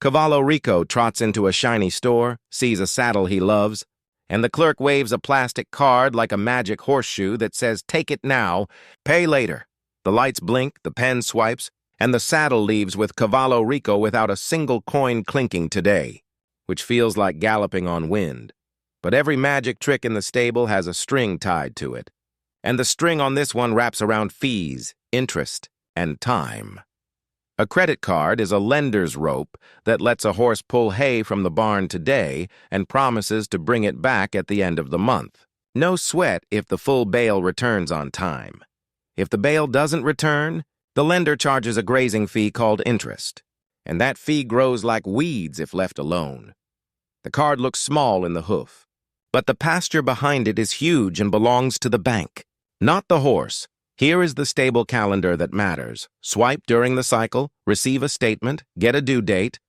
Cavalo Rico trots into a shiny store, sees a saddle he loves, and the clerk waves a plastic card like a magic horseshoe that says, "Take it now, pay later." The lights blink, the pen swipes, and the saddle leaves with Cavalo Rico without a single coin clinking today, which feels like galloping on wind. But every magic trick in the stable has a string tied to it, and the string on this one wraps around fees, interest, and time. A credit card is a lender's rope that lets a horse pull hay from the barn today and promises to bring it back at the end of the month. No sweat if the full bale returns on time. If the bale doesn't return, the lender charges a grazing fee called interest, and that fee grows like weeds if left alone. The card looks small in the hoof, but the pasture behind it is huge and belongs to the bank, not the horse. Here is the stable calendar that matters. Swipe during the cycle, receive a statement, get a due date,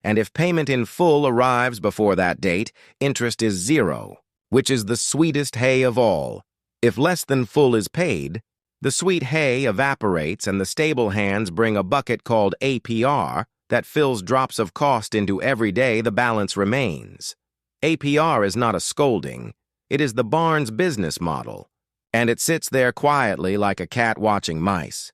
and if payment in full arrives before that date, interest is 0, which is the sweetest hay of all. If less than full is paid, the sweet hay evaporates and the stable hands bring a bucket called APR that fills drops of cost into every day the balance remains. APR is not a scolding, it is the barn's business model, and it sits there quietly like a cat watching mice.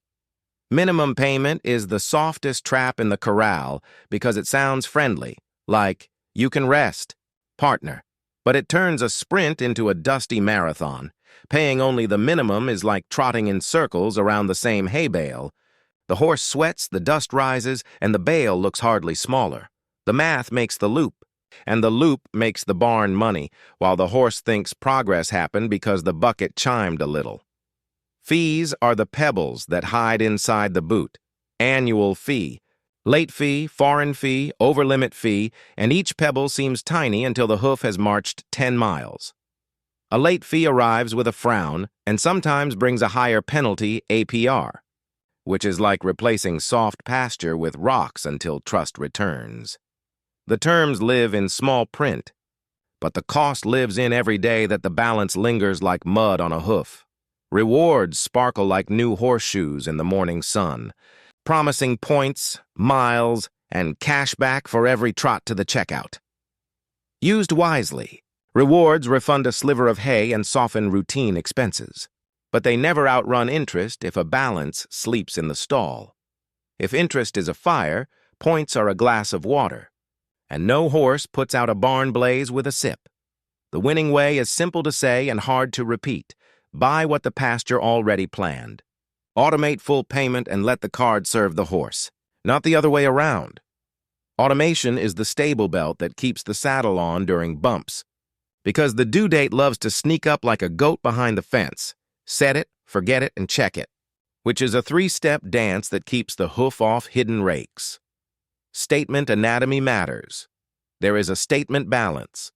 Minimum payment is the softest trap in the corral because it sounds friendly, like, "You can rest, partner," but it turns a sprint into a dusty marathon. Paying only the minimum is like trotting in circles around the same hay bale. The horse sweats, the dust rises, and the bale looks hardly smaller. The math makes the loop, and the loop makes the barn money, while the horse thinks progress happened because the bucket chimed a little. Fees are the pebbles that hide inside the boot. Annual fee, late fee, foreign fee, overlimit fee, and each pebble seems tiny until the hoof has marched 10 miles. A late fee arrives with a frown and sometimes brings a higher penalty, APR, which is like replacing soft pasture with rocks until trust returns. The terms live in small print, but the cost lives in every day that the balance lingers like mud on a hoof. Rewards sparkle like new horseshoes in the morning sun, promising points, miles, and cash back for every trot to the checkout. Used wisely, rewards refund a sliver of hay and soften routine expenses, but they never outrun interest if a balance sleeps in the stall. If interest is a fire, points are a glass of water, and no horse puts out a barn blaze with a sip. The winning way is simple to say and hard to repeat. Buy what the pasture already planned. Automate full payment and let the card serve the horse, not the other way around. Automation is the stable belt that keeps the saddle on during bumps, because the due date loves to sneak up like a goat behind the fence. Set it, forget it, and check it, which is a 3-step dance that keeps the hoof off hidden rakes. Statement anatomy matters. There is a statement balance,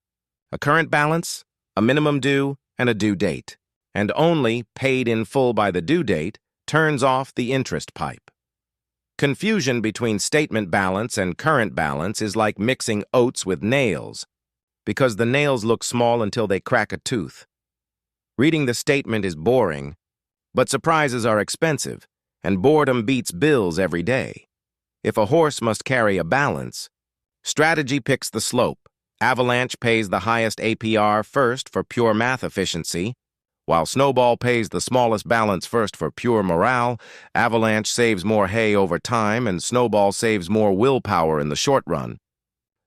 a current balance, a minimum due, and a due date, and only paid in full by the due date turns off the interest pipe. Confusion between statement balance and current balance is like mixing oats with nails, because the nails look small until they crack a tooth. Reading the statement is boring, but surprises are expensive, and boredom beats bills every day. If a horse must carry a balance, strategy picks the slope. Avalanche pays the highest APR first for pure math efficiency, while Snowball pays the smallest balance first for pure morale. Avalanche saves more hay over time, and Snowball saves more willpower in the short run.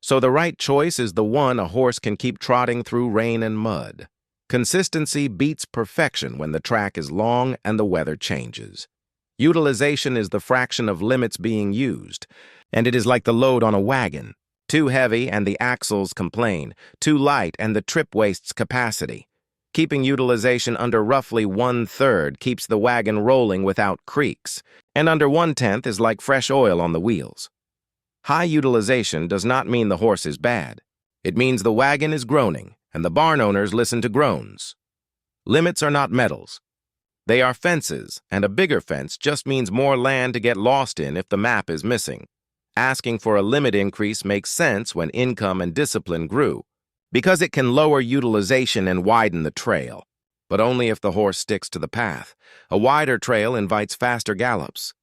So the right choice is the one a horse can keep trotting through rain and mud. Consistency beats perfection when the track is long and the weather changes. Utilization is the fraction of limits being used, and it is like the load on a wagon. Too heavy and the axles complain, too light and the trip wastes capacity. Keeping utilization under roughly 1/3 keeps the wagon rolling without creaks, and under 1/10 is like fresh oil on the wheels. High utilization does not mean the horse is bad. It means the wagon is groaning, and the barn owners listen to groans. Limits are not medals. They are fences, and a bigger fence just means more land to get lost in if the map is missing. Asking for a limit increase makes sense when income and discipline grew, because it can lower utilization and widen the trail, but only if the horse sticks to the path. A wider trail invites faster gallops.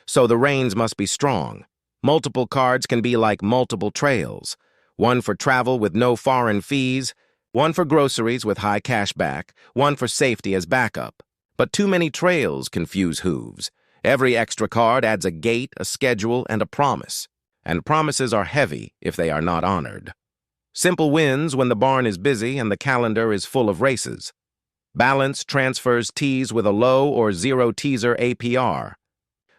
So the reins must be strong, Multiple cards can be like multiple trails. One for travel with no foreign fees, one for groceries with high cash back, one for safety as backup. But too many trails confuse hooves. Every extra card adds a gate, a schedule, and a promise. And promises are heavy if they are not honored. Simple wins when the barn is busy and the calendar is full of races. Balance transfers tees with a low or zero teaser APR.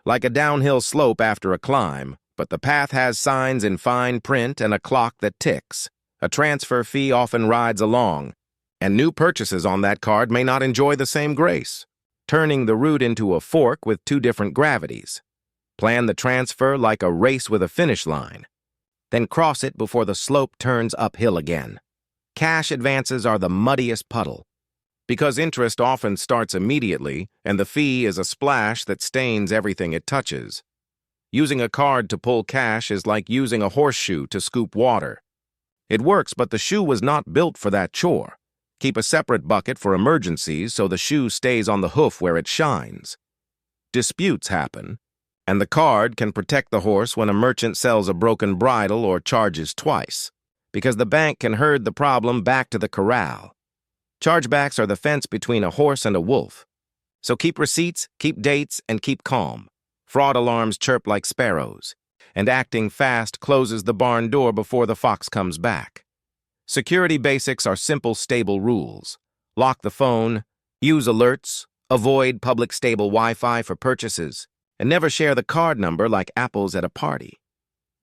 Like a downhill slope after a climb, but the path has signs in fine print and a clock that ticks. A transfer fee often rides along, and new purchases on that card may not enjoy the same grace, turning the route into a fork with two different gravities. Plan the transfer like a race with a finish line, then cross it before the slope turns uphill again. Cash advances are the muddiest puddle, because interest often starts immediately and the fee is a splash that stains everything it touches. Using a card to pull cash is like using a horseshoe to scoop water. It works, but the shoe was not built for that chore. Keep a separate bucket for emergencies so the shoe stays on the hoof where it shines. Disputes happen, and the card can protect the horse when a merchant sells a broken bridle or charges twice, because the bank can herd the problem back to the corral. Chargebacks are the fence between a horse and a wolf. So keep receipts, keep dates, and keep calm. Fraud alarms chirp like sparrows, and acting fast closes the barn door before the fox comes back. Security basics are simple, stable rules. Lock the phone, use alerts, avoid public stable Wi-Fi for purchases, and never share the card number like apples at a party.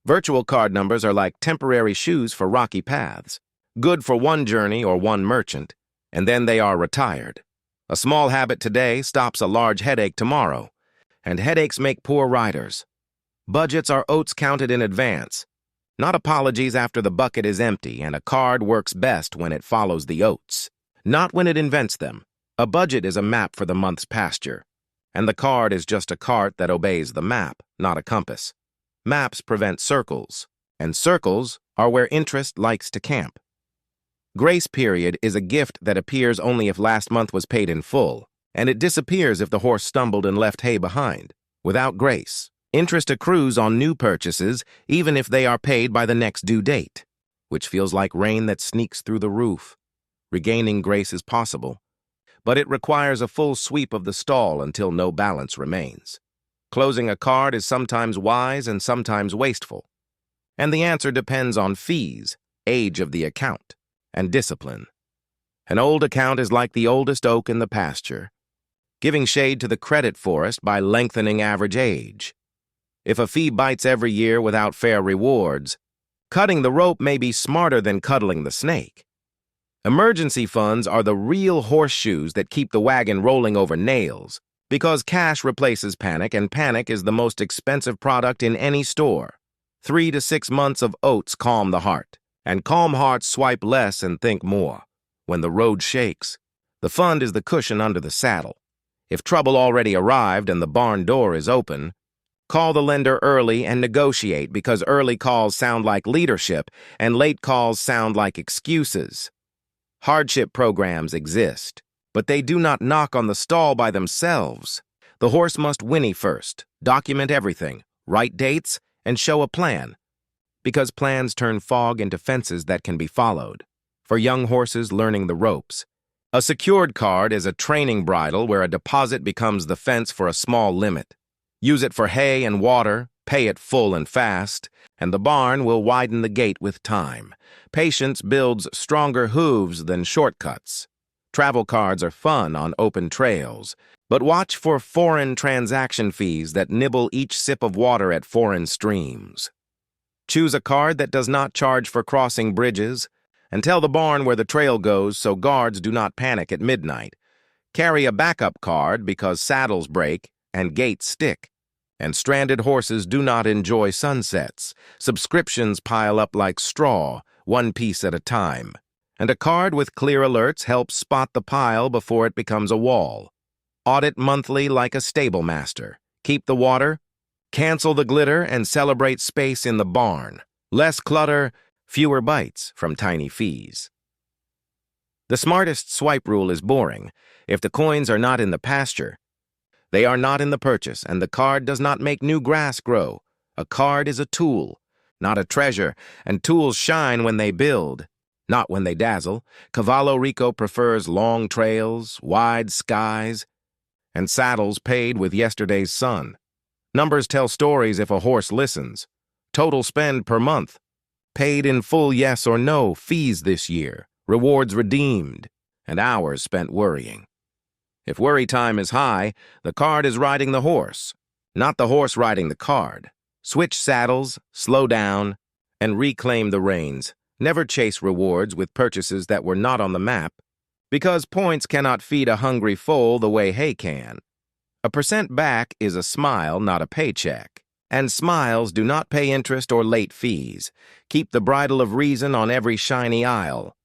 Virtual card numbers are like temporary shoes for rocky paths, good for one journey or one merchant, and then they are retired. A small habit today stops a large headache tomorrow, and headaches make poor riders. Budgets are oats counted in advance, not apologies after the bucket is empty, and a card works best when it follows the oats, not when it invents them. A budget is a map for the month's pasture, and the card is just a cart that obeys the map, not a compass. Maps prevent circles, and circles are where interest likes to camp. Grace period is a gift that appears only if last month was paid in full, and it disappears if the horse stumbled and left hay behind. Without grace, interest accrues on new purchases even if they are paid by the next due date, which feels like rain that sneaks through the roof. Regaining grace is possible, but it requires a full sweep of the stall until no balance remains. Closing a card is sometimes wise and sometimes wasteful, and the answer depends on fees, age of the account, and discipline. An old account is like the oldest oak in the pasture, giving shade to the credit forest by lengthening average age. If a fee bites every year without fair rewards, cutting the rope may be smarter than cuddling the snake. Emergency funds are the real horseshoes that keep the wagon rolling over nails, because cash replaces panic, and panic is the most expensive product in any store. 3 to 6 months of oats calm the heart, and calm hearts swipe less and think more. When the road shakes, the fund is the cushion under the saddle. If trouble already arrived and the barn door is open, call the lender early and negotiate, because early calls sound like leadership and late calls sound like excuses. Hardship programs exist, but they do not knock on the stall by themselves. The horse must whinny first, document everything, write dates, and show a plan, because plans turn fog into fences that can be followed. For young horses learning the ropes, a secured card is a training bridle where a deposit becomes the fence for a small limit. Use it for hay and water, pay it full and fast, and the barn will widen the gate with time. Patience builds stronger hooves than shortcuts. Travel cards are fun on open trails, but watch for foreign transaction fees that nibble each sip of water at foreign streams. Choose a card that does not charge for crossing bridges, and tell the barn where the trail goes so guards do not panic at midnight. Carry a backup card because saddles break and gates stick, and stranded horses do not enjoy sunsets. Subscriptions pile up like straw, one piece at a time, and a card with clear alerts helps spot the pile before it becomes a wall. Audit monthly like a stable master. Keep the water, cancel the glitter, and celebrate space in the barn. Less clutter, fewer bites from tiny fees. The smartest swipe rule is boring. If the coins are not in the pasture, they are not in the purchase, and the card does not make new grass grow. A card is a tool, not a treasure, and tools shine when they build, not when they dazzle. Cavalo Rico prefers long trails, wide skies, and saddles paid with yesterday's sun. Numbers tell stories if a horse listens. Total spend per month. Paid in full yes or no, fees this year, rewards redeemed, and hours spent worrying. If worry time is high, the card is riding the horse, not the horse riding the card. Switch saddles, slow down, and reclaim the reins. Never chase rewards with purchases that were not on the map, because points cannot feed a hungry foal the way hay can. A percent back is a smile, not a paycheck. And smiles do not pay interest or late fees. Keep the bridle of reason on every shiny aisle.